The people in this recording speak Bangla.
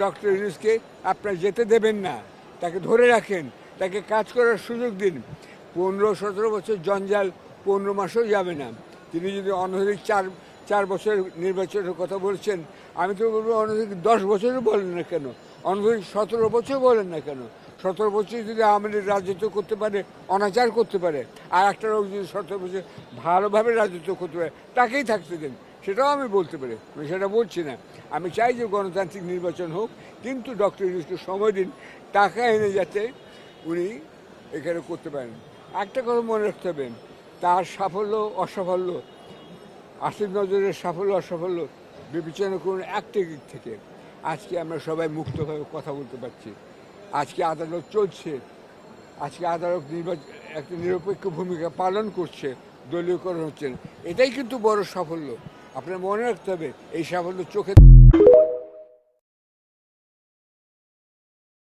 ডক্টর ইউনূসকে আপনারা যেতে দেবেন না, তাকে ধরে রাখেন, তাকে কাজ করার সুযোগ দিন। 15-17 বছর জঞ্জাল 15 মাসেও যাবে না। তিনি যদি অনধিক চার বছর নির্বাচনের কথা বলছেন, আমি তো বলবো অনধিক 10 বছরও বলেন না কেন, অনধিক 17 বছর বলেন না কেন। 17 বছর যদি আওয়ামী লীগ রাজত্ব করতে পারে, অনাচার করতে পারে, আর একটা লোক যদি 17 বছর ভালোভাবে রাজত্ব করতে পারে, তাকেই থাকতে দেন, সেটাও আমি বলতে পারি। আমি সেটা বলছি না। আমি চাই যে গণতান্ত্রিক নির্বাচন হোক, কিন্তু ডক্টর ইউনূসকে সময় দিন, টাকা এনে যাতে উনি এখানে করতে পারেন। একটা কথা মনে রাখতে হবে, তার সাফল্য অসাফল্য, আসিফ নজরের সাফল্য অসাফল্য বিবেচনা করুন একটা দিক থেকে। আজকে আমরা সবাই মুক্তভাবে কথা বলতে পারছি, আজকে আদালত চলছে, আজকে আদালত একটা নিরপেক্ষ ভূমিকা পালন করছে, দলীয়করণ হচ্ছে না, এটাই কিন্তু বড় সাফল্য। আপনার মনে রাখতে হবে, এই সাফল্য চোখে